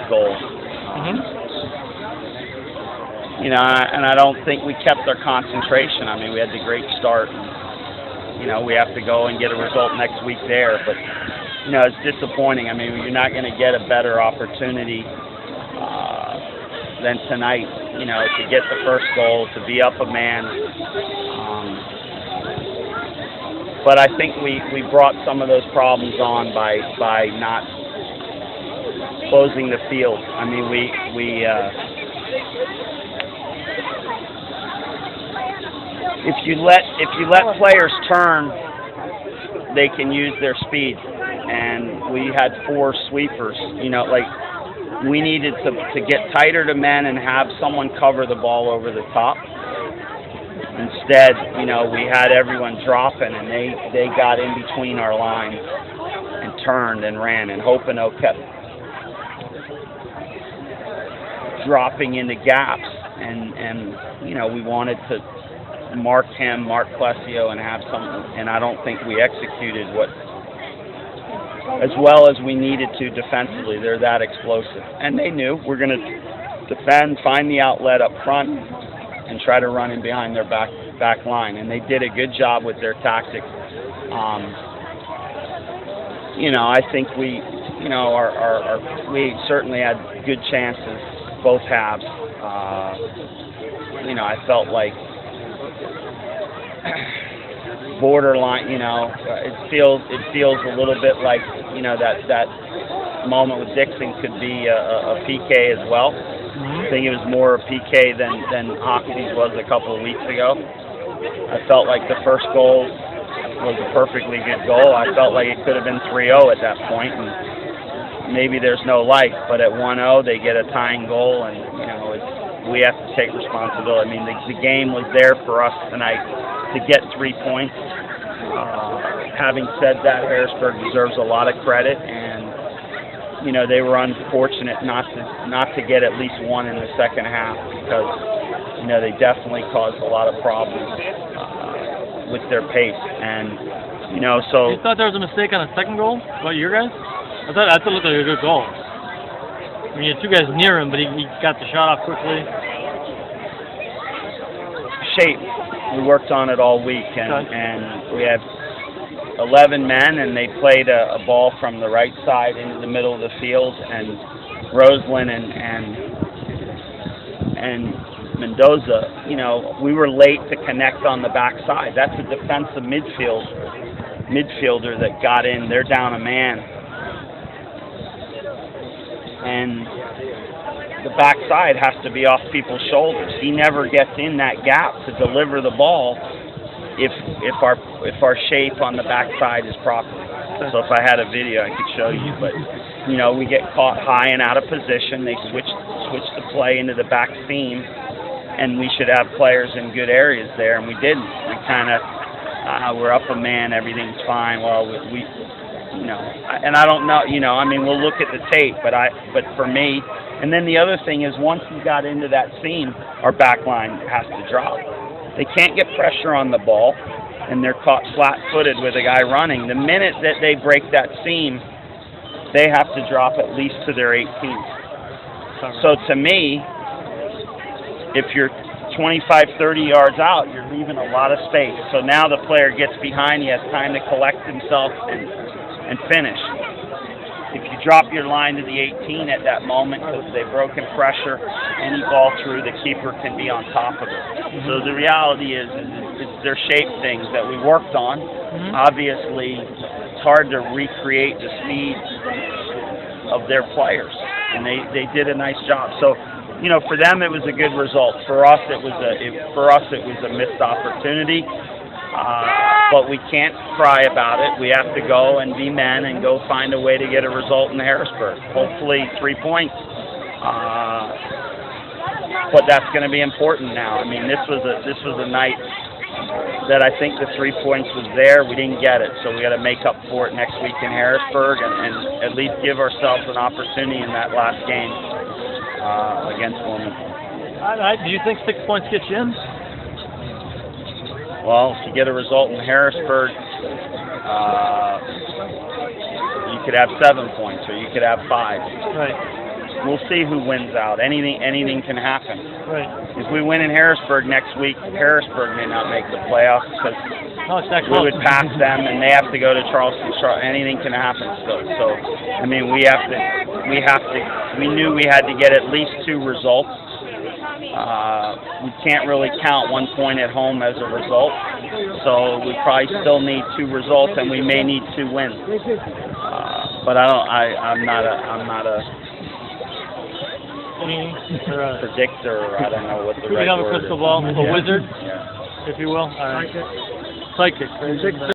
goal. You know, and I don't think we kept our concentration. I mean, we had the great start. You know, we have to go and get a result next week there, but you know, it's disappointing. I mean, you're not going to get a better opportunity than tonight. You know, to get the first goal, to be up a man. But I think we brought some of those problems on by not closing the field. I mean, if you let players turn, they can use their speed. And we had 4 sweepers. You know, like we needed to get tighter to men and have someone cover the ball over the top. Instead, you know, we had everyone dropping, and they got in between our lines and turned and ran, and Hopino kept dropping into gaps, and you know, we wanted to mark Plessio, and have something, and I don't think we executed as well as we needed to defensively. They're that explosive, and they knew we're going to defend, find the outlet up front, and try to run in behind their back line, and they did a good job with their tactics. You know, I think we, you know, we certainly had good chances, both halves. You know, I felt like borderline. You know, it feels a little bit like, you know, that moment with Dixon could be a PK as well. I think it was more a PK than Hoxie's was a couple of weeks ago. I felt like the first goal was a perfectly good goal. I felt like it could have been 3-0 at that point, and maybe there's no life. But at 1-0, they get a tying goal, and you know, we have to take responsibility. I mean, the game was there for us tonight to get 3 points. Having said that, Harrisburg deserves a lot of credit, and you know, they were unfortunate not to get at least one in the second half, because you know, they definitely caused a lot of problems with their pace. And you know, so you thought there was a mistake on the second goal about your guys? I thought it looked like a good goal. I mean, you had 2 guys near him, but he got the shot off quickly. Shape. We worked on it all week, and we had 11 men, and they played a ball from the right side into the middle of the field, and Roslyn and Mendoza, you know, we were late to connect on the backside. That's a defensive midfielder that got in. They're down a man, and the backside has to be off people's shoulders. He never gets in that gap to deliver the ball if our shape on the backside is proper. So if I had a video, I could show you. But you know, we get caught high and out of position. They switch the play into the back seam, and we should have players in good areas there, and we didn't. We kind of we're up a man, everything's fine. Well, we you know, and I don't know, you know, I mean, we'll look at the tape, but for me, and then the other thing is, once we got into that seam, our back line has to drop. They can't get pressure on the ball, and they're caught flat-footed with a guy running. The minute that they break that seam, they have to drop at least to their 18. So to me, if you're 25, 30 yards out, you're leaving a lot of space. So now the player gets behind, he has time to collect himself and finish. If you drop your line to the 18 at that moment, because they've broken pressure, any ball through, the keeper can be on top of it. So the reality is it's their shape things that we worked on. Obviously, it's hard to recreate the speed of their players, and they did a nice job. So, you know, for them it was a good result. For us it was a missed opportunity. But we can't cry about it. We have to go and be men and go find a way to get a result in Harrisburg. Hopefully 3 points. But that's going to be important now. I mean, this was a night that I think the 3 points was there. We didn't get it, so we got to make up for it next week in Harrisburg, and at least give ourselves an opportunity in that last game against Wilmington. Do you think 6 points gets you in? Well, if you get a result in Harrisburg, you could have 7 points, or you could have 5. Right. we'll see who wins out. Anything can happen. Right. If we win in Harrisburg next week, Harrisburg may not make the playoffs because we would pass them, and they have to go to Charleston. Anything can happen still. So, I mean, we knew we had to get at least 2 results. We can't really count 1 point at home as a result, so we probably still need 2 results, and we may need 2 wins. But I'm not a predictor. Or I don't know what the right word is. You have a crystal ball, a wizard, yeah, if you will. All right. Psychic.